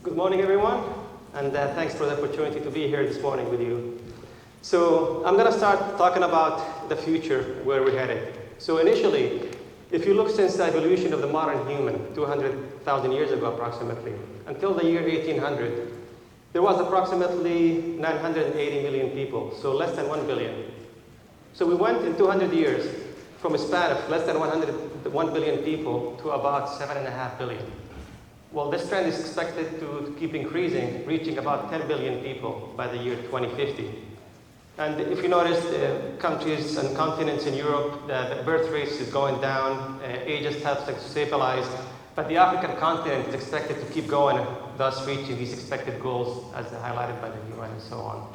Good morning, everyone, and thanks for the opportunity to be here this morning with you. So I'm going to start talking about the future, where we're headed. So initially, if you look since the evolution of the modern human, 200,000 years ago approximately, until the year 1800, there was approximately 980 million people, so less than 1 billion. So we went in 200 years from a span of less than 1 billion people to about 7.5 billion. Well, this trend is expected to keep increasing, reaching about 10 billion people by the year 2050. And if you notice, countries and continents in Europe, the birth rate is going down, ages have stabilized, but the African continent is expected to keep going, thus reaching these expected goals as highlighted by the UN and so on.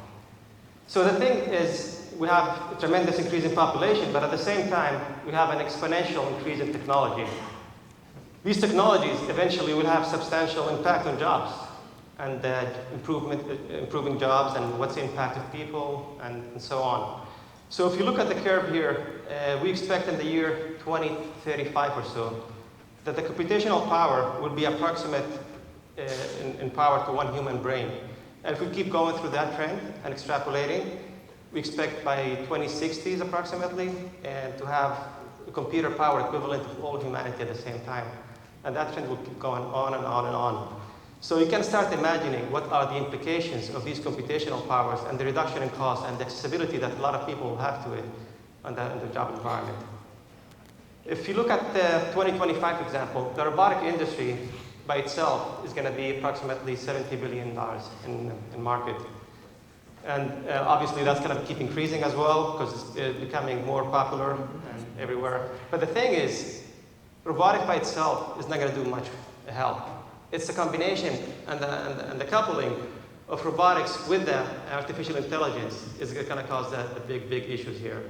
So the thing is, we have a tremendous increase in population, but at the same time, we have an exponential increase in technology. These technologies eventually will have substantial impact on jobs and improving jobs and what's the impact of people and so on. So if you look at the curve here, we expect in the year 2035 or so that the computational power will be approximate in power to one human brain. And if we keep going through that trend and extrapolating, we expect by 2060s approximately to have a computer power equivalent of all humanity at the same time. And that trend will keep going on and on and on. So you can start imagining what are the implications of these computational powers and the reduction in cost and the accessibility that a lot of people will have to it in the job environment. If you look at the 2025 example, the robotic industry by itself is going to be approximately $70 billion in market. And obviously that's going to keep increasing as well because it's becoming more popular and everywhere. But the thing is, robotic by itself is not going to do much help. It's the combination and the coupling of robotics with the artificial intelligence is going to cause the big issues here.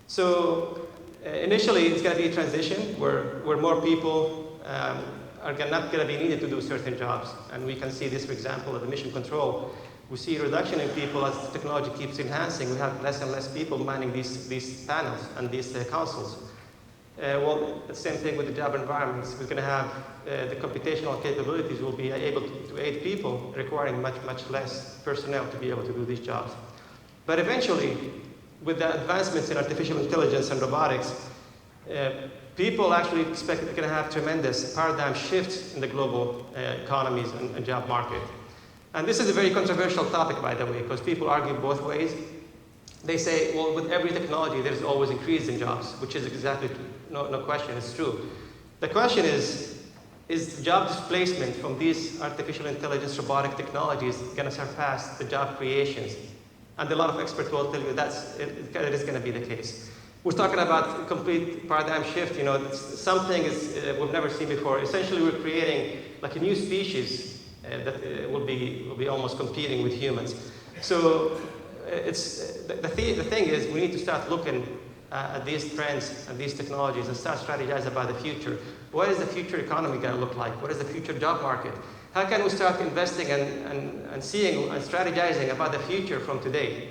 So initially, it's going to be a transition where more people are not going to be needed to do certain jobs. And we can see this, for example, at the mission control. We see a reduction in people as technology keeps enhancing. We have less and less people manning these panels and these consoles. Well, the same thing with the job environments. We're going to have the computational capabilities will be able to aid people, requiring much less personnel to be able to do these jobs. But eventually, with the advancements in artificial intelligence and robotics, people actually expect they're going to have tremendous paradigm shifts in the global economies and job market. And this is a very controversial topic, by the way, because people argue both ways. They say, well, with every technology, there's always increase in jobs, which is exactly no question, it's true. The question is job displacement from these artificial intelligence robotic technologies going to surpass the job creations? And a lot of experts will tell you that is going to be the case. We're talking about a complete paradigm shift. You know, something we've never seen before. Essentially, we're creating like a new species that will be almost competing with humans. So the thing is, we need to start looking at these trends and these technologies and start strategizing about the future. What is the future economy going to look like? What is the future job market? How can we start investing and seeing and strategizing about the future from today?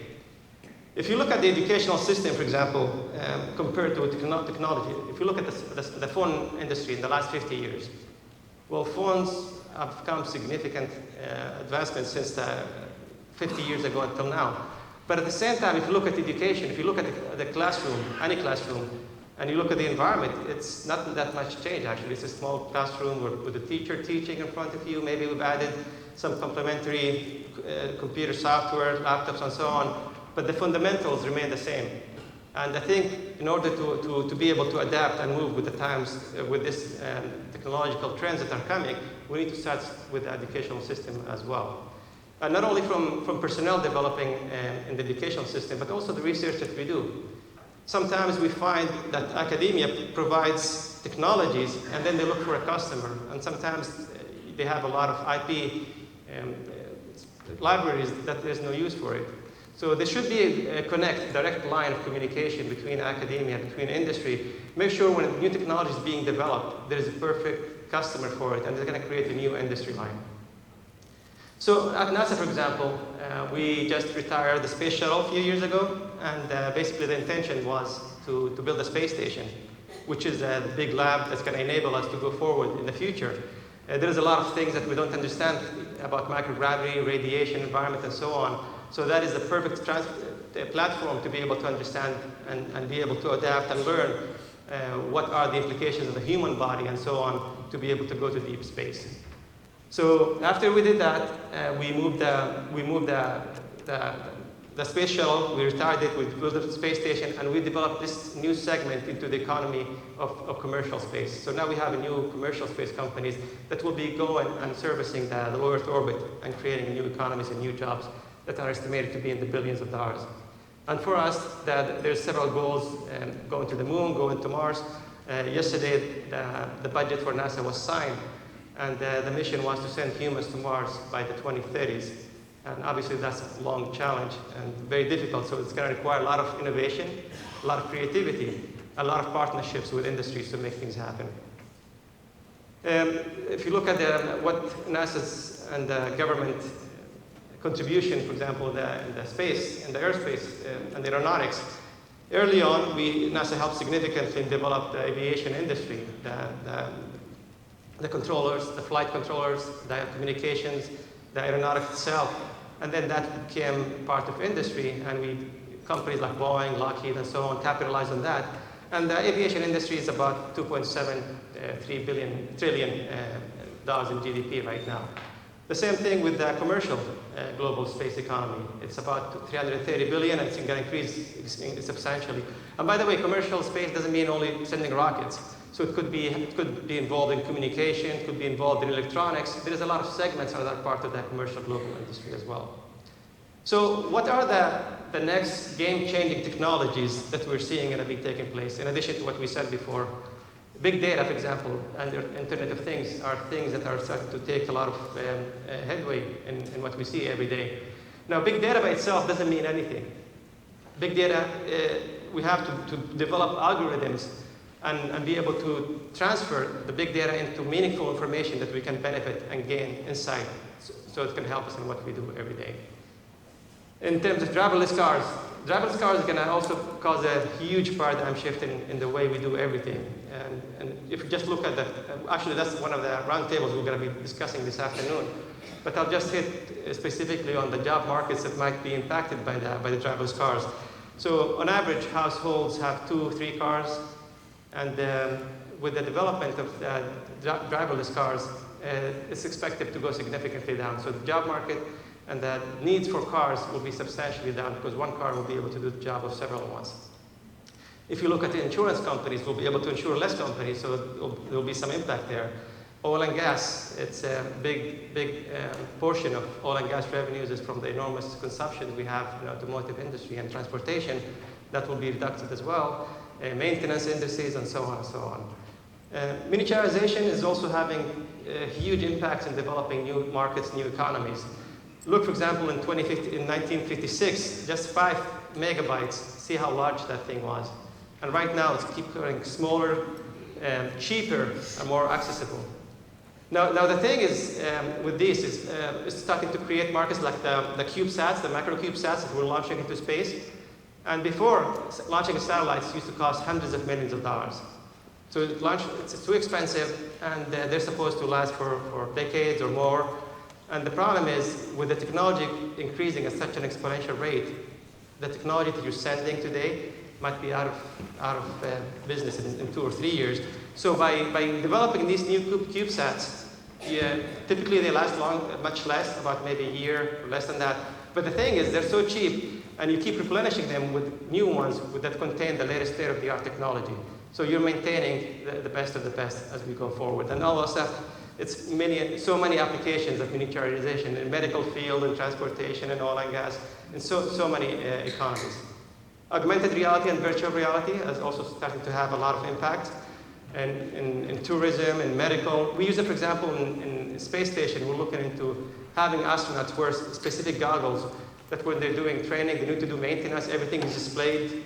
If you look at the educational system, for example, compared to technology, if you look at the phone industry in the last 50 years, well, phones have become significant advancements since 50 years ago until now. But at the same time, if you look at education, if you look at the classroom, any classroom, and you look at the environment, it's not that much change, actually. It's a small classroom with a teacher teaching in front of you. Maybe we've added some complementary computer software, laptops, and so on. But the fundamentals remain the same. And I think in order to be able to adapt and move with the times, with this technological trends that are coming, we need to start with the educational system as well. Not only from personnel developing in the educational system, but also the research that we do. Sometimes we find that academia provides technologies, and then they look for a customer. And sometimes they have a lot of IP libraries that there's no use for it. So there should be a direct line of communication between academia, between industry. Make sure when new technology is being developed, there is a perfect customer for it, and they're going to create a new industry line. So at NASA, for example, we just retired the space shuttle a few years ago, and basically the intention was to build a space station, which is a big lab that's going to enable us to go forward in the future. There is a lot of things that we don't understand about microgravity, radiation, environment, and so on. So that is the perfect platform to be able to understand and be able to adapt and learn what are the implications of the human body and so on to be able to go to deep space. So after we did that, we moved the space shuttle, we retired it, we built a space station, and we developed this new segment into the economy of commercial space. So now we have a new commercial space companies that will be going and servicing the low Earth orbit and creating new economies and new jobs that are estimated to be in the billions of dollars. And for us, there's several goals: going to the moon, going to Mars. Yesterday, the budget for NASA was signed, and the mission was to send humans to Mars by the 2030s. And obviously, that's a long challenge and very difficult, so it's going to require a lot of innovation, a lot of creativity, a lot of partnerships with industries to make things happen. If you look at what NASA's and the government contribution, for example, in the space, in the airspace, and the aeronautics, early on, NASA helped significantly develop the aviation industry, the controllers, the flight controllers, the communications, the aeronautics itself, and then that became part of industry, and companies like Boeing, Lockheed, and so on capitalized on that. And the aviation industry is about $2.73 trillion in GDP right now. The same thing with the commercial global space economy. It's about $330 billion, and it's going to increase substantially. And by the way, commercial space doesn't mean only sending rockets. So it could be involved in communication, it could be involved in electronics. There is a lot of segments that are part of that commercial global industry as well. So what are the next game-changing technologies that we're seeing going to be taking place, in addition to what we said before? Big data, for example, and the Internet of Things are things that are starting to take a lot of headway in what we see every day. Now, big data by itself doesn't mean anything. Big data, we have to develop algorithms and be able to transfer the big data into meaningful information that we can benefit and gain insight, so it can help us in what we do every day. In terms of driverless cars are going to also cause a huge paradigm shift in the way we do everything. And if you just look at actually that's one of the roundtables we're going to be discussing this afternoon. But I'll just hit specifically on the job markets that might be impacted by the driverless cars. So on average, households have 2-3 cars. And with the development of driverless cars, it's expected to go significantly down. So the job market and the needs for cars will be substantially down because one car will be able to do the job of several ones. If you look at the insurance companies, we'll be able to insure less companies, so there will be some impact there. Oil and gas, it's a big portion of oil and gas revenues is from the enormous consumption we have in the automotive industry and transportation. That will be reduced as well. Maintenance industries, and so on and so on. Miniaturization is also having huge impacts in developing new markets, new economies. Look, for example, in 1956, just 5 megabytes, see how large that thing was. And right now, it's keep getting smaller, cheaper, and more accessible. Now the thing is, with this, is it's starting to create markets like the CubeSats, the macro CubeSats that we're launching into space. And before, launching satellites used to cost hundreds of millions of dollars. So it's too expensive, and they're supposed to last for decades or more. And the problem is, with the technology increasing at such an exponential rate, the technology that you're sending today might be out of business in 2 or 3 years. So by developing these new CubeSats, typically they last much less, about maybe a year or less than that. But the thing is, they're so cheap, and you keep replenishing them with new ones that contain the latest state-of-the-art technology. So you're maintaining the best of the best as we go forward. And all of stuff, it's so many applications of miniaturization in medical field, in transportation, and oil and gas, in so many economies. Augmented reality and virtual reality is also starting to have a lot of impact. And in tourism, in medical. We use it, for example, in space station. We're looking into having astronauts wear specific goggles that when they're doing training, they need to do maintenance, everything is displayed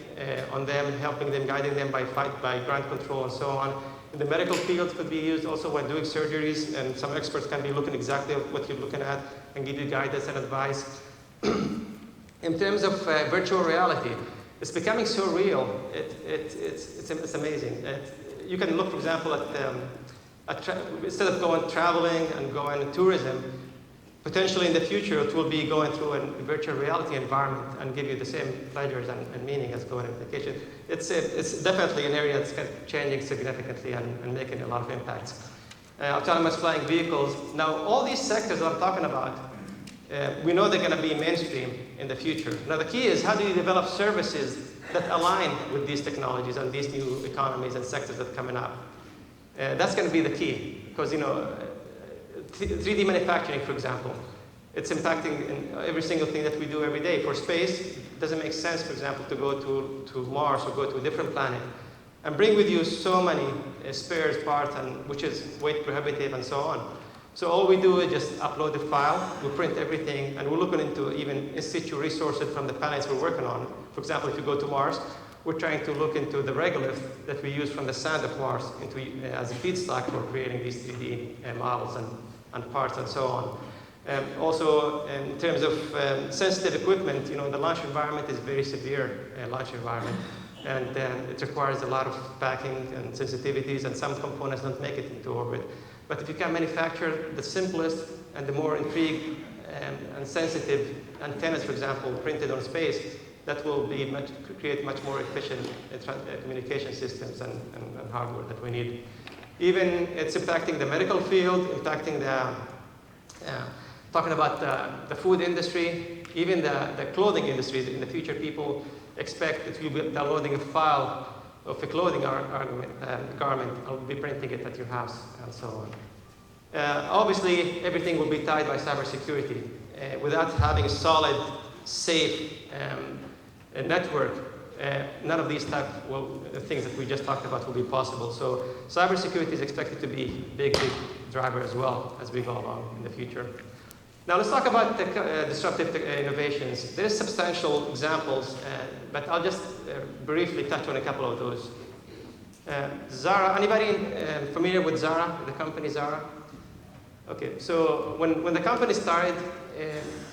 on them, helping them, guiding them by ground control and so on. In the medical field, could be used also when doing surgeries, and some experts can be looking exactly at what you're looking at and give you guidance and advice. In terms of virtual reality, it's becoming so real, it's amazing. You can look, for example, at instead of going traveling and going to tourism, potentially in the future it will be going through a virtual reality environment and give you the same pleasures and meaning as going on vacation. It's definitely an area that's changing significantly and making a lot of impacts. Autonomous flying vehicles. Now, all these sectors that I'm talking about, we know they're going to be mainstream in the future. Now, the key is how do you develop services that align with these technologies and these new economies and sectors that are coming up? That's going to be the key, because 3D manufacturing, for example, it's impacting in every single thing that we do every day. For space, it doesn't make sense, for example, to go to Mars or go to a different planet and bring with you so many spares, parts, which is weight prohibitive and so on. So all we do is just upload the file, we print everything, and we're looking into even in situ resources from the planets we're working on. For example, if you go to Mars, we're trying to look into the regolith that we use from the sand of Mars as a feedstock for creating these 3D models and parts and so on. Also, in terms of sensitive equipment, the launch environment is very severe launch environment. And it requires a lot of packing and sensitivities, and some components don't make it into orbit. But if you can manufacture the simplest and the more intrigued and sensitive antennas, for example, printed on space, that will create much more efficient communication systems and hardware that we need. Even it's impacting the medical field, impacting talking about the food industry, even the clothing industry. In the future, people expect that you'll be downloading a file of a clothing garment, I'll be printing it at your house, and so on. Obviously, everything will be tied by cybersecurity. Without having a solid, safe network, none of these things that we just talked about will be possible. So cybersecurity is expected to be a big driver as well as we go along in the future. Now let's talk about the disruptive innovations. There is substantial examples, but I'll just briefly touch on a couple of those. Zara, anybody familiar with Zara, the company Zara? Okay, so when the company started,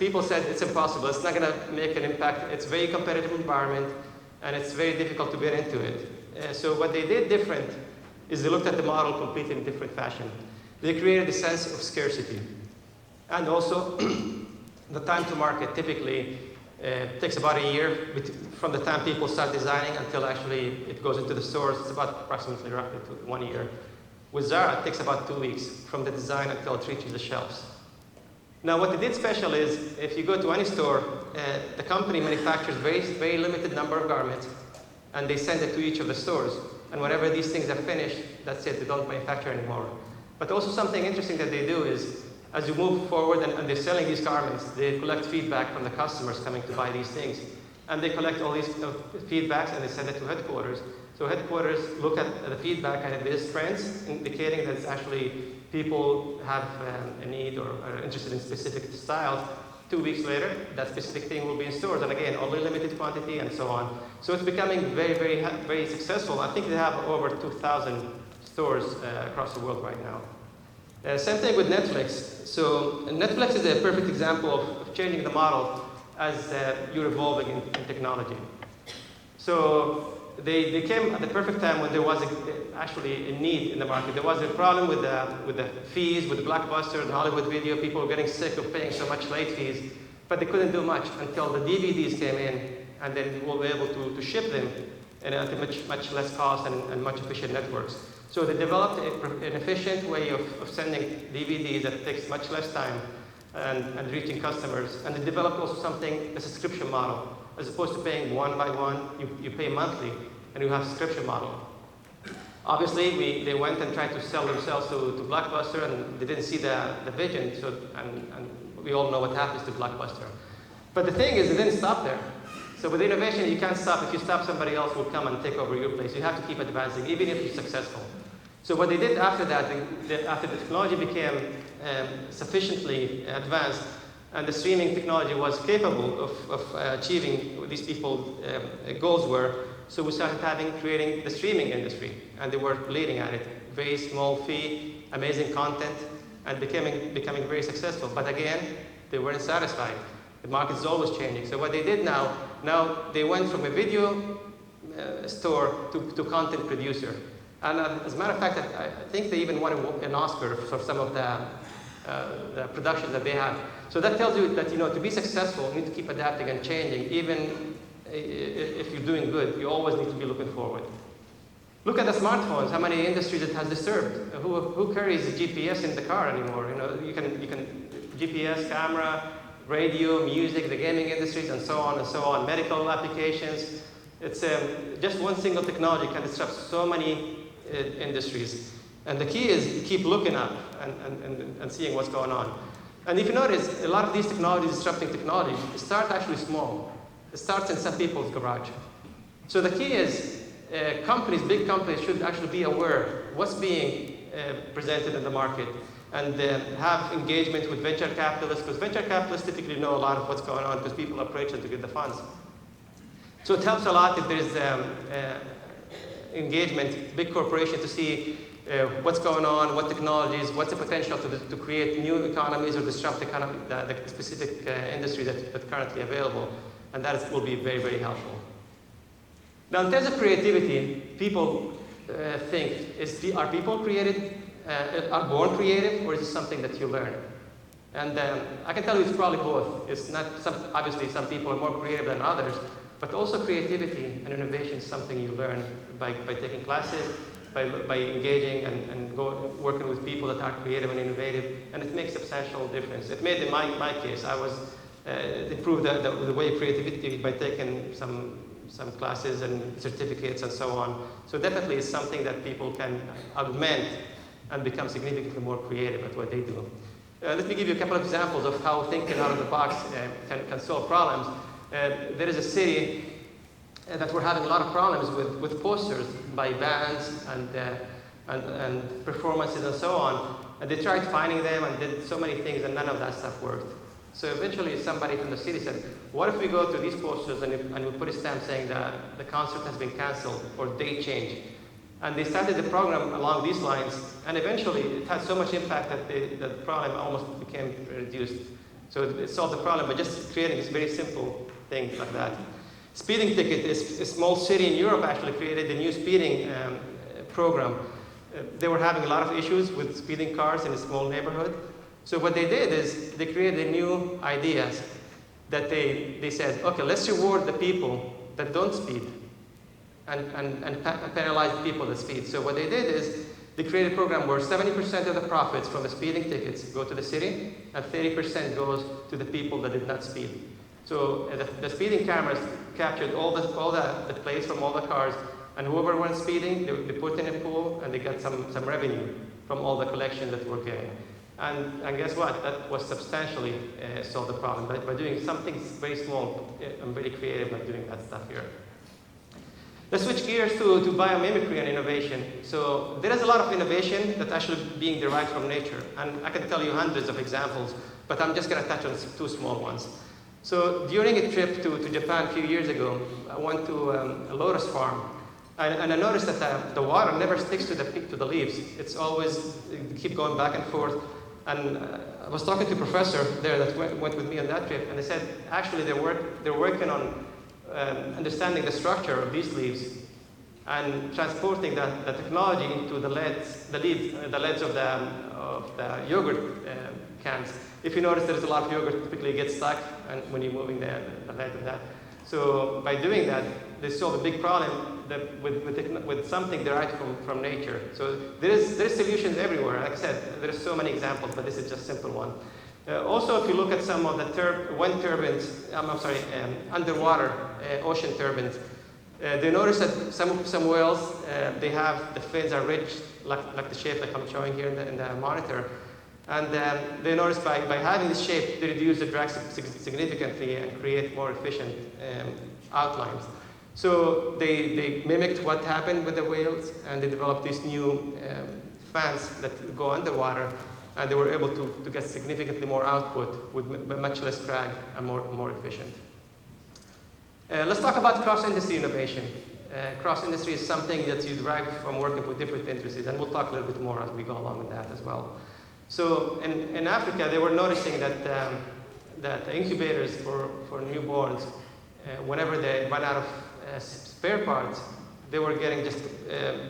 people said it's impossible, it's not going to make an impact, it's a very competitive environment, and it's very difficult to get into it. So what they did different is they looked at the model completely in a different fashion. They created a sense of scarcity. And also, the time to market typically takes about a year from the time people start designing until actually it goes into the stores. It's about approximately roughly 1 year. With Zara, it takes about 2 weeks from the design until it reaches the shelves. Now, what they did special is, if you go to any store, the company manufactures very limited number of garments, and they send it to each of the stores. And whenever these things are finished, that's it, they don't manufacture anymore. But also something interesting that they do is, as you move forward and they're selling these garments, they collect feedback from the customers coming to buy these things. And they collect all these feedbacks and they send it to headquarters. So headquarters look at the feedback, and there's trends indicating that it's actually people have a need or are interested in specific styles. 2 weeks later, that specific thing will be in stores, and again, only limited quantity and so on. So it's becoming very successful. I think they have over 2,000 stores across the world right now. Same thing with Netflix. So Netflix is a perfect example of changing the model as you're evolving in technology. So they came at the perfect time when there was actually a need in the market. There was a problem with the fees, with the Blockbuster and Hollywood Video. People were getting sick of paying so much late fees, but they couldn't do much until the DVDs came in, and then we were able to ship them at a much less cost and much efficient networks. So they developed an efficient way of sending DVDs that takes much less time and reaching customers. And they developed also a subscription model. As opposed to paying one by one, you pay monthly, and you have a subscription model. Obviously, they went and tried to sell themselves to Blockbuster, and they didn't see the vision, and we all know what happens to Blockbuster. But the thing is, they didn't stop there. So with innovation, you can't stop. If you stop, somebody else will come and take over your place. You have to keep advancing, even if you're successful. So what they did after that, after the technology became sufficiently advanced, and the streaming technology was capable of achieving what these people's goals were, so we started creating the streaming industry, and they were leading at it. Very small fee, amazing content, and becoming very successful. But again, they weren't satisfied. The market is always changing. So what they did now they went from a video store to content producer. And as a matter of fact, I think they even won an Oscar for some of the productions that they have. So that tells you that to be successful, you need to keep adapting and changing. Even if you're doing good, you always need to be looking forward. Look at the smartphones, how many industries it has disturbed. Who carries GPS in the car anymore? You can GPS, camera, radio, music, the gaming industries, and so on, medical applications. It's just one single technology can disrupt so many industries. And the key is to keep looking up and seeing what's going on. And if you notice, a lot of these technologies, disrupting technologies, start actually small. It starts in some people's garage. So the key is companies, big companies, should actually be aware what's being presented in the market and have engagement with venture capitalists, because venture capitalists typically know a lot of what's going on because people approach them to get the funds. So it helps a lot if there's engagement, big corporation, to see what's going on, what technologies, what's the potential to create new economies or disrupt the specific industry that's currently available. And that will be very, very helpful. Now, in terms of creativity, people think, are people created, are born creative, or is it something that you learn? And I can tell you it's probably both. It's not obviously some people are more creative than others, but also creativity and innovation is something you learn by taking classes, by engaging and working with people that are creative and innovative, and it makes a substantial difference. It made, in my case, it improved the way of creativity by taking some classes and certificates and so on. So definitely it's something that people can augment and become significantly more creative at what they do. Let me give you a couple of examples of how thinking out of the box can solve problems. There is a city that we're having a lot of problems with posters by bands and performances and so on. And they tried finding them and did so many things, and none of that stuff worked. So eventually somebody from the city said, what if we go to these posters and we put a stamp saying that the concert has been canceled or date change? And they started the program along these lines, and eventually it had so much impact that the problem almost became reduced. So it solved the problem by just creating this very simple thing like that. Speeding ticket is a small city in Europe actually created a new speeding program. They were having a lot of issues with speeding cars in a small neighborhood. So what they did is they created new ideas that they said, okay, let's reward the people that don't speed and penalize the people that speed. So what they did is they created a program where 70% of the profits from the speeding tickets go to the city and 30% goes to the people that did not speed. So the speeding cameras captured all the plates from all the cars, and whoever went speeding, they put in a pool and they got some revenue from all the collection that we're getting. And guess what? That was substantially solved the problem by doing something very small. I'm very creative by doing that stuff here. Let's switch gears to biomimicry and innovation. So there is a lot of innovation that's actually being derived from nature. And I can tell you hundreds of examples, but I'm just going to touch on two small ones. So during a trip to Japan a few years ago, I went to a lotus farm. And I noticed that the water never sticks to the leaves. It's always, keep going back and forth. And I was talking to a professor there that went with me on that trip, and they said, actually they're working on understanding the structure of these leaves and transporting the technology into the leads of the yogurt cans. If you notice, there's a lot of yogurt typically gets stuck and when you're moving the lead of that. So by doing that, they solve a big problem with something derived from nature. So there's solutions everywhere. Like I said, there's so many examples, but this is just a simple one. Also, if you look at some of the wind turbines, underwater ocean turbines, they notice that some whales, they have the fins are ridged like the shape like I'm showing here in the monitor. And they notice by having this shape, they reduce the drag significantly and create more efficient outlines. So they mimicked what happened with the whales, and they developed these new fans that go underwater, and they were able to get significantly more output with much less drag and more efficient. Let's talk about cross-industry innovation. Cross-industry is something that you derive from working with different industries, and we'll talk a little bit more as we go along with that as well. So in Africa, they were noticing that incubators for newborns, whenever they run out of spare parts, they were getting just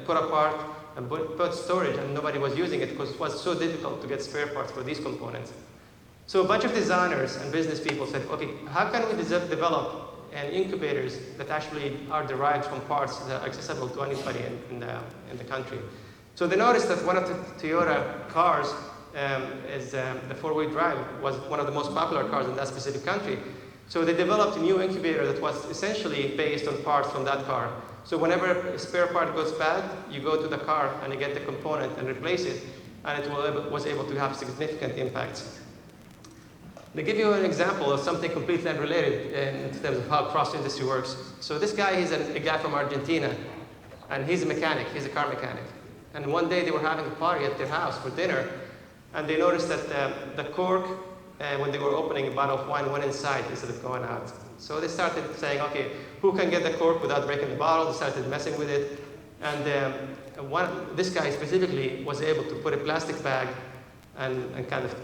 put apart and put storage, and nobody was using it because it was so difficult to get spare parts for these components. So a bunch of designers and business people said, okay, how can we develop incubators that actually are derived from parts that are accessible to anybody in the country? So they noticed that one of the Toyota cars is the four-wheel drive was one of the most popular cars in that specific country. So they developed a new incubator that was essentially based on parts from that car. So whenever a spare part goes bad, you go to the car and you get the component and replace it, and it was able to have significant impacts. To give you an example of something completely unrelated in terms of how cross-industry works. So this guy, he's a guy from Argentina, and he's a mechanic, he's a car mechanic. And one day they were having a party at their house for dinner, and they noticed that the cork, when they were opening a bottle of wine, went inside instead of going out. So they started saying, okay, who can get the cork without breaking the bottle? They started messing with it. And this guy specifically was able to put a plastic bag and kind of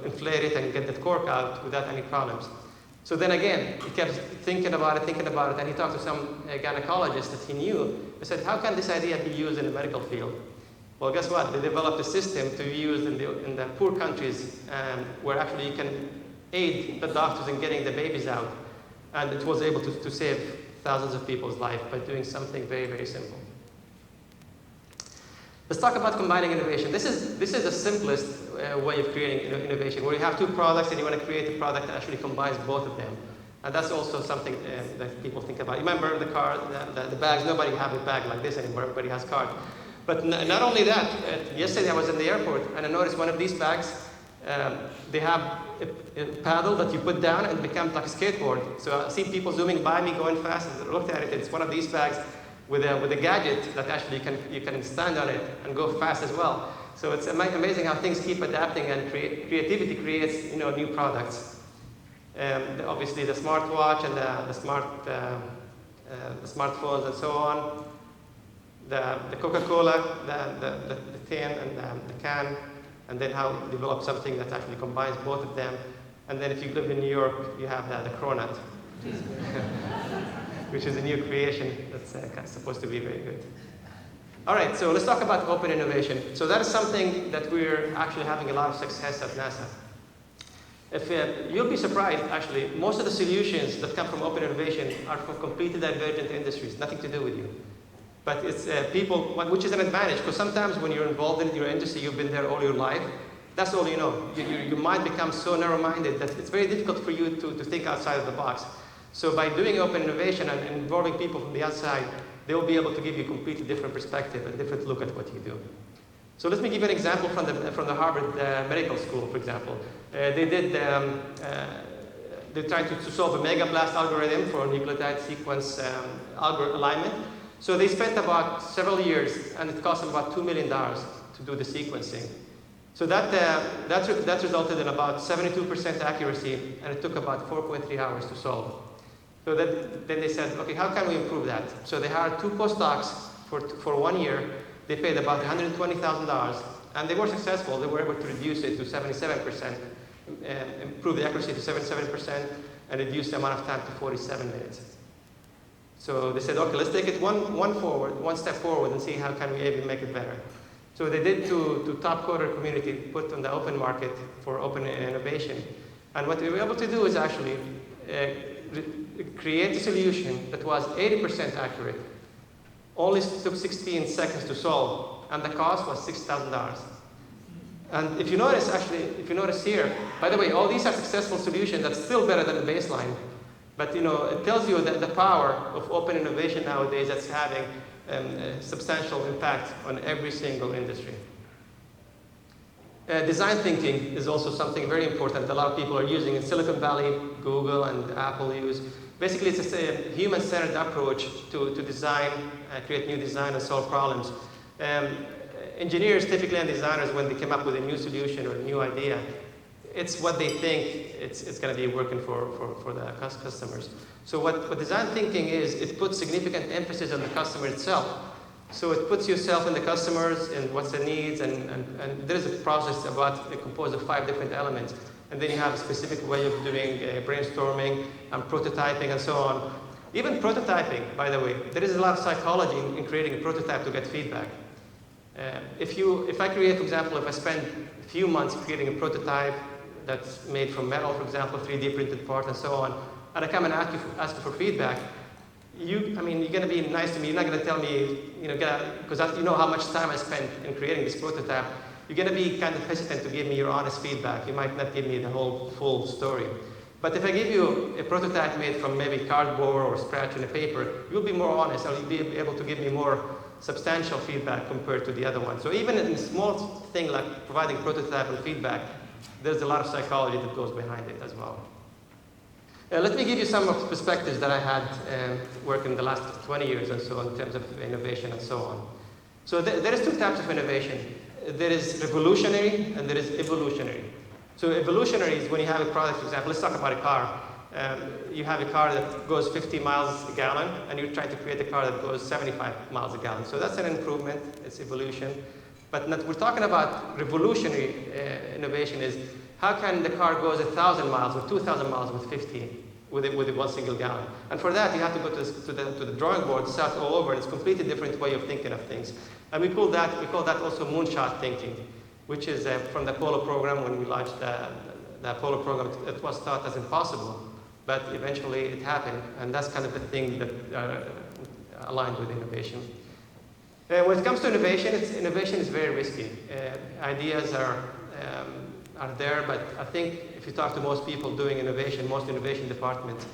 inflate it and get the cork out without any problems. So then again, he kept thinking about it, and he talked to some gynecologist that he knew. He said, how can this idea be used in the medical field? Well, guess what? They developed a system to be used in the poor countries where actually you can aid the doctors in getting the babies out. And it was able to save thousands of people's lives by doing something very, very simple. Let's talk about combining innovation. This is the simplest way of creating innovation, where you have two products and you want to create a product that actually combines both of them. And that's also something that people think about. You remember the car, the bags? Nobody has a bag like this anymore. Everybody has cards. But not only that, yesterday I was in the airport and I noticed one of these bags, they have a paddle that you put down and it becomes like a skateboard. So I see people zooming by me going fast, and I looked at it, it's one of these bags with a gadget that actually you can stand on it and go fast as well. So it's amazing how things keep adapting, and creativity creates new products. Obviously the smartwatch and the smartphones and so on. The Coca-Cola, the tin and the can, and then how to develop something that actually combines both of them. And then if you live in New York, you have the cronut, which is a new creation that's supposed to be very good. All right, so let's talk about open innovation. So that is something that we're actually having a lot of success at NASA. You'll be surprised, actually, most of the solutions that come from open innovation are from completely divergent industries, nothing to do with you. But it's people, which is an advantage, because sometimes when you're involved in your industry, you've been there all your life, that's all you know. Your mind becomes so narrow-minded that it's very difficult for you to think outside of the box. So by doing open innovation and involving people from the outside, they will be able to give you a completely different perspective, a different look at what you do. So let me give you an example from the Harvard Medical School, for example. They tried to solve a megablast algorithm for nucleotide sequence alignment. So they spent about several years, and it cost them about $2 million to do the sequencing. So that resulted in about 72% accuracy, and it took about 4.3 hours to solve. So then they said, okay, how can we improve that? So they hired 2 postdocs for 1 year. They paid about $120,000, and they were successful. They were able to reduce it to 77%, improve the accuracy to 77%, and reduce the amount of time to 47 minutes. So they said, okay, let's take it one step forward and see how can we even make it better. So they did to top coder community, put on the open market for open innovation. And what they were able to do is actually create a solution that was 80% accurate, only took 16 seconds to solve, and the cost was $6,000. And if you notice here, by the way, all these are successful solutions that's still better than the baseline. But it tells you that the power of open innovation nowadays that's having a substantial impact on every single industry. Design thinking is also something very important. A lot of people are using in Silicon Valley, Google and Apple use. Basically, it's a human-centered approach to design, create new design and solve problems. Engineers typically and designers, when they come up with a new solution or a new idea, it's what they think it's going to be working for the customers. So what design thinking is, it puts significant emphasis on the customer itself. So it puts yourself in the customers and what's the needs, and there's a process composed of 5 different elements. And then you have a specific way of doing brainstorming and prototyping and so on. Even prototyping, by the way, there is a lot of psychology in creating a prototype to get feedback. If I create, for example, if I spend a few months creating a prototype that's made from metal, for example, 3D printed part and so on, and I come and ask you for feedback, you're going to be nice to me. You're not going to tell me, because you know how much time I spent in creating this prototype. You're going to be kind of hesitant to give me your honest feedback. You might not give me the whole full story. But if I give you a prototype made from maybe cardboard or scratch in a paper, you'll be more honest, or you'll be able to give me more substantial feedback compared to the other one. So even in a small thing like providing prototype and feedback, there's a lot of psychology that goes behind it as well. Let me give you some of the perspectives that I had working the last 20 years and so on in terms of innovation and so on. So there is two types of innovation. There is revolutionary and there is evolutionary. So evolutionary is when you have a product, for example, let's talk about a car. You have a car that goes 50 miles a gallon, and you're trying to create a car that goes 75 miles a gallon. So that's an improvement, it's evolution. But we're talking about revolutionary innovation is how can the car goes 1,000 miles or 2,000 miles with 50, with one single gallon. And for that, you have to go to the drawing board, start all over, and it's a completely different way of thinking of things. And we call that also moonshot thinking, which is from the Apollo program. When we launched the Apollo program, it was thought as impossible, but eventually it happened, and that's kind of the thing that aligned with innovation. When it comes to innovation, innovation is very risky. Ideas are there, but I think if you talk to most people doing innovation, most innovation departments,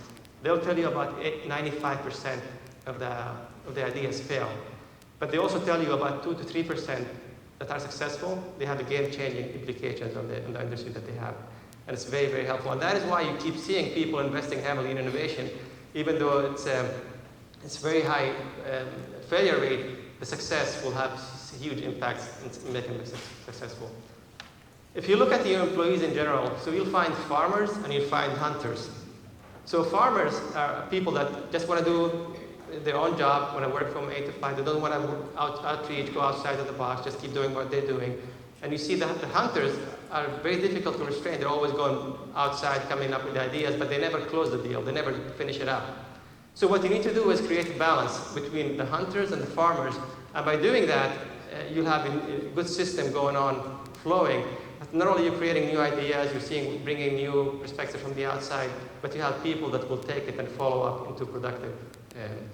they'll tell you about 95% of the ideas fail. But they also tell you about 2 to 3% that are successful, they have a game-changing implications on the industry that they have. And it's very, very helpful. And that is why you keep seeing people investing heavily in innovation, even though it's very high failure rate, the success will have huge impacts in making them successful. If you look at the employees in general, so you'll find farmers and you'll find hunters. So farmers are people that just want to do their own job, want to work from 8 to 5. They don't want to outreach, go outside of the box, just keep doing what they're doing. And you see that the hunters are very difficult to restrain. They're always going outside, coming up with ideas, but they never close the deal. They never finish it up. So what you need to do is create a balance between the hunters and the farmers. And by doing that, you'll have a good system going on, flowing. Not only are you creating new ideas, you're bringing new perspectives from the outside, but you have people that will take it and follow up into productive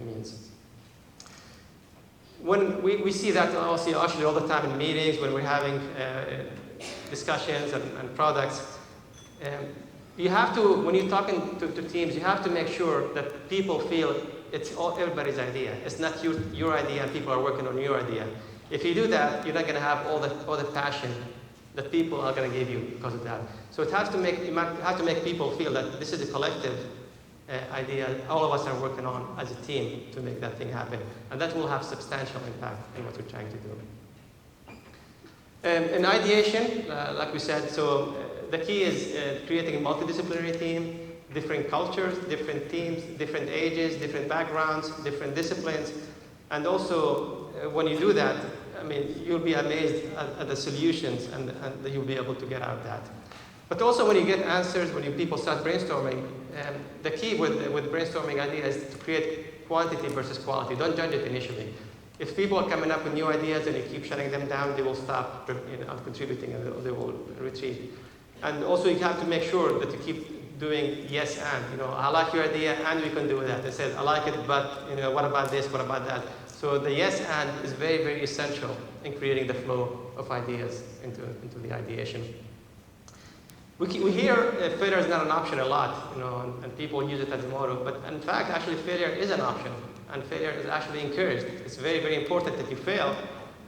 means. When we see that also actually all the time in meetings, when we're having discussions and products, you have to, when you're talking to teams, you have to make sure that people feel it's everybody's idea. It's not your idea and people are working on your idea. If you do that, you're not going to have all the passion that people are going to give you because of that. So you have to make people feel that this is a collective idea all of us are working on as a team to make that thing happen. And that will have substantial impact in what we're trying to do. In ideation, like we said, so the key is creating a multidisciplinary team, different cultures, different teams, different ages, different backgrounds, different disciplines. And also, when you do that, I mean, you'll be amazed at the solutions and that you'll be able to get out of that. But also when you get answers, when people start brainstorming, the key with brainstorming ideas is to create quantity versus quality. Don't judge it initially. If people are coming up with new ideas and you keep shutting them down, they will stop contributing and they will retreat. And also you have to make sure that you keep doing yes and. I like your idea and we can do that. They said, I like it, but what about this, what about that? So the yes and is very, very essential in creating the flow of ideas into the ideation. We hear failure is not an option a lot, and people use it as a motto, but in fact, actually failure is an option, and failure is actually encouraged. It's very, very important that you fail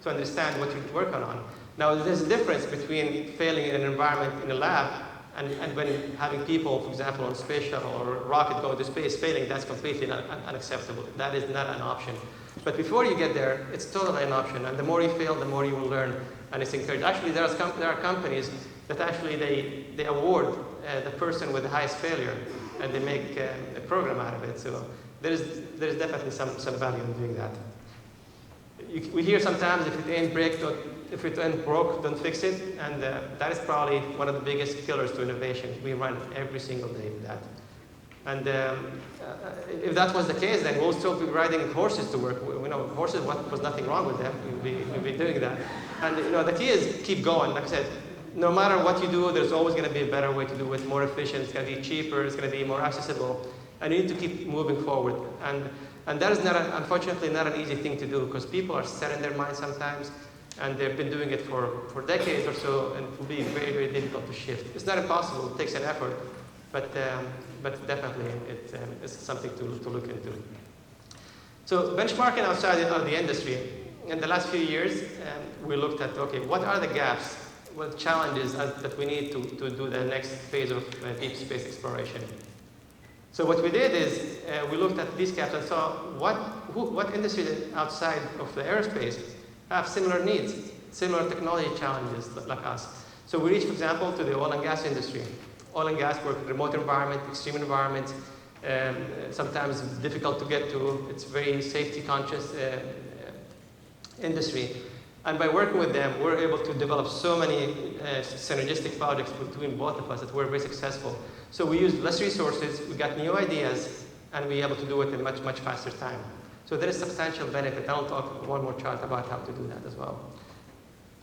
to understand what you're working on. Now, there's a difference between failing in an environment in a lab and when having people, for example, on space shuttle or rocket going to space, failing, that's completely unacceptable. That is not an option. But before you get there, it's totally an option, and the more you fail, the more you will learn, and it's encouraged. Actually, there are companies that actually they award the person with the highest failure, and they make a program out of it. So there's definitely some value in doing that. We hear sometimes if it ain't broke, don't fix it, and that is probably one of the biggest killers to innovation. We run every single day with that. And if that was the case, then we'll still be riding horses to work. Horses, was nothing wrong with them. We'll be doing that. And the key is keep going. Like I said, no matter what you do, there's always going to be a better way to do it, more efficient. It's going to be cheaper. It's going to be more accessible. And you need to keep moving forward. And that is unfortunately not an easy thing to do, because people are set in their minds sometimes, and they've been doing it for decades or so, and it will be very, very difficult to shift. It's not impossible. It takes an effort, but definitely it's something to look into. So benchmarking outside of the industry, in the last few years, we looked at, okay, what are the gaps, what challenges that we need to do the next phase of deep space exploration. So what we did is we looked at these gaps and saw what industries outside of the aerospace have similar needs, similar technology challenges like us. So we reached, for example, to the oil and gas industry. Oil and gas work in remote environment, extreme environments, sometimes difficult to get to. It's very safety conscious industry. And by working with them, we're able to develop so many synergistic projects between both of us that were very successful. So we used less resources, we got new ideas, and we were able to do it in much, much faster time. So there is substantial benefit. I'll talk one more chart about how to do that as well.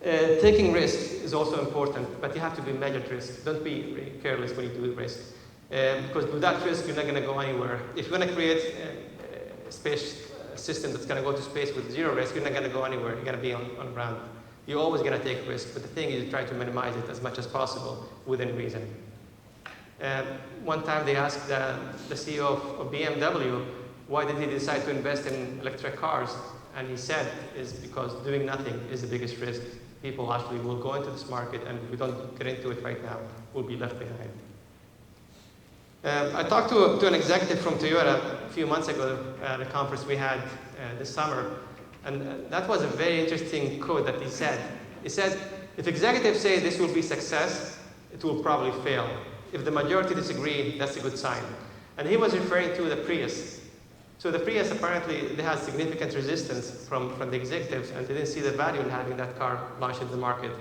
Taking risk is also important, but you have to be measured risk. Don't be careless when you do risk. Because without risk, you're not going to go anywhere. If you're going to create a space system that's going to go to space with zero risk, you're not going to go anywhere. You're going to be on ground. You're always going to take risk, but the thing is you try to minimize it as much as possible within reason. One time they asked the CEO of BMW, why did he decide to invest in electric cars? And he said, is because doing nothing is the biggest risk. People actually will go into this market, and if we don't get into it right now, we'll be left behind. I talked to an executive from Toyota a few months ago at a conference we had this summer, and that was a very interesting quote that he said. He said, if executives say this will be success, it will probably fail. If the majority disagree, that's a good sign. And he was referring to the Prius. So the Prius, apparently, they had significant resistance from the executives, and they didn't see the value in having that car launched in the market.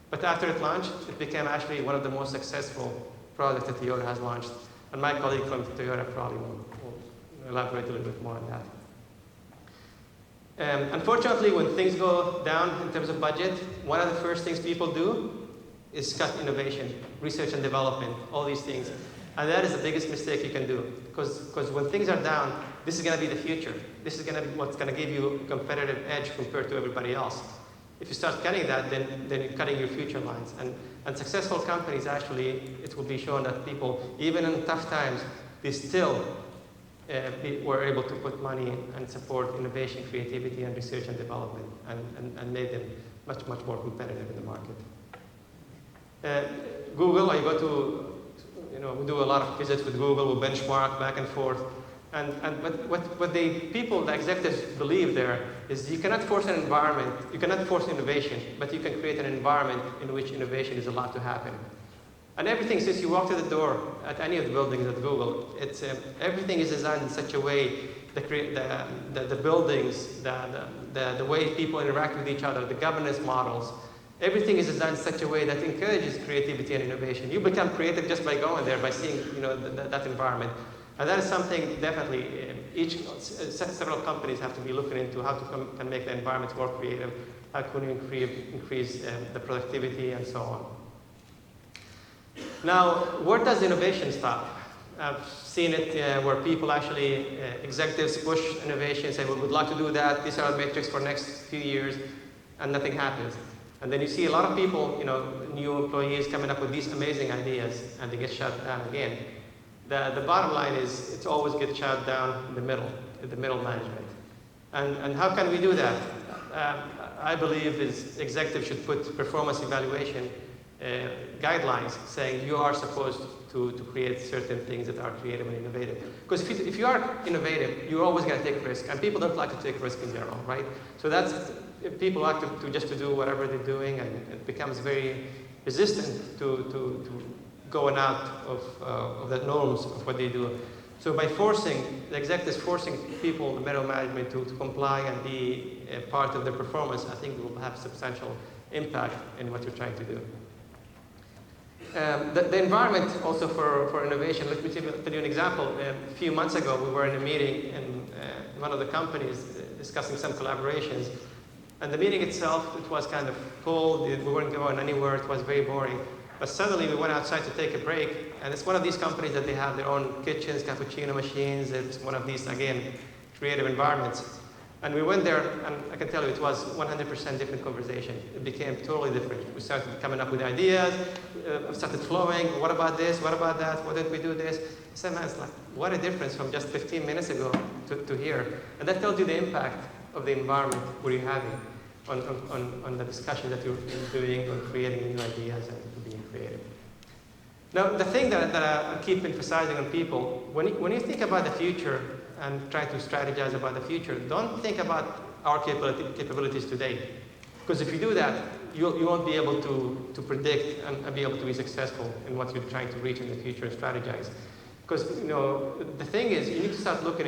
But after it launched, it became actually one of the most successful products that Toyota has launched. And my colleague from Toyota probably will elaborate a little bit more on that. Unfortunately, when things go down in terms of budget, one of the first things people do is cut innovation, research and development, all these things. And that is the biggest mistake you can do. Because when things are down, this is going to be the future. This is going to be what's going to give you a competitive edge compared to everybody else. If you start cutting that, then you're cutting your future lines. And successful companies, actually, it will be shown that people, even in tough times, they still were able to put money and support innovation, creativity, and research and development, and made them much, much more competitive in the market. Google, I go to, we do a lot of visits with Google, we benchmark back and forth. But what the executives believe there is you cannot force an environment, you cannot force innovation, but you can create an environment in which innovation is allowed to happen. And everything, since you walk to the door at any of the buildings at Google, everything is designed in such a way, the buildings, the way people interact with each other, the governance models, everything is designed in such a way that encourages creativity and innovation. You become creative just by going there, by seeing that environment. And that is something definitely several companies have to be looking into, how to make the environment more creative, how can we increase the productivity and so on. Now, where does innovation stop? I've seen it where people actually, executives push innovation, say, well, we'd like to do that, these are the metrics for next few years, and nothing happens. And then you see a lot of people, new employees coming up with these amazing ideas, and they get shut down again. The bottom line is it always gets shut down in the middle management. And how can we do that? I believe executives should put performance evaluation guidelines saying you are supposed to create certain things that are creative and innovative. Because if you are innovative, you're always going to take risk. And people don't like to take risk in general, right? So people like to do whatever they're doing, and it becomes very resistant to going out of the norms of what they do. So by the executives forcing people, the middle management, to comply and be a part of their performance, I think it will have substantial impact in what you're trying to do. The environment also for innovation, let me tell you an example. A few months ago, we were in a meeting in one of the companies discussing some collaborations. And the meeting itself, it was kind of cold, we weren't going anywhere, it was very boring. But suddenly we went outside to take a break, and it's one of these companies that they have their own kitchens, cappuccino machines, it's one of these, again, creative environments. And we went there, and I can tell you it was 100% different conversation. It became totally different. We started coming up with ideas, started flowing, what about this, what about that, why didn't we do this? I said, man, it's like, what a difference from just 15 minutes ago to here. And that tells you the impact of the environment where you're having on the discussion that you're doing, on creating new ideas and being creative. Now, the thing that I keep emphasizing on people, when you think about the future and try to strategize about the future, don't think about our capabilities today. Because if you do that, you won't be able to predict and be able to be successful in what you're trying to reach in the future and strategize. Because the thing is, you need to start look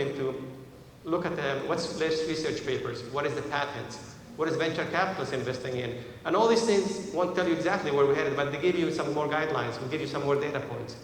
at what's latest research papers, what is the patents, what is venture capitalists investing in? And all these things won't tell you exactly where we're headed, but they give you some more guidelines, will give you some more data points.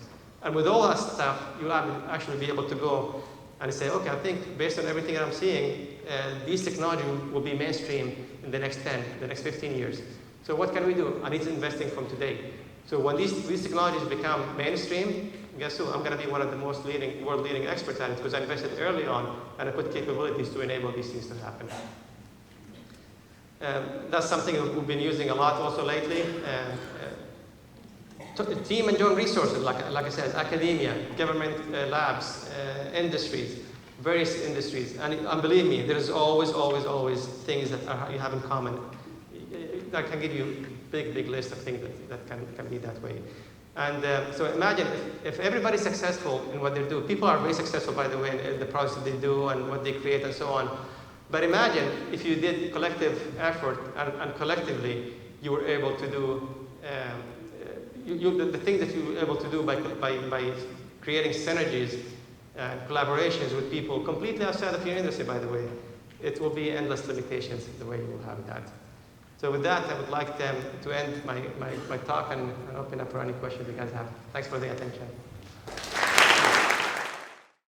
And with all that stuff, you'll actually be able to go and say, okay, I think based on everything that I'm seeing, these technology will be mainstream in the next 10, the next 15 years. So what can we do? I need to investing from today. So when these technologies become mainstream, guess who? I'm going to be one of the most world-leading experts at it because I invested early on and I put capabilities to enable these things to happen. That's something that we've been using a lot also lately. Team and joint resources, like I said, academia, government labs, industries, various industries. And believe me, there's always things that you have in common. I can give you a big list of things that can be that way. And so imagine if everybody's successful in what they do. People are very successful, by the way, in the projects that they do and what they create and so on. But imagine if you did collective effort and collectively you were able to do the thing that you were able to do by creating synergies, collaborations with people completely outside of your industry, by the way. It will be endless limitations the way you will have that. So with that, I would like to end my talk and open up for any questions you guys have. Thanks for the attention.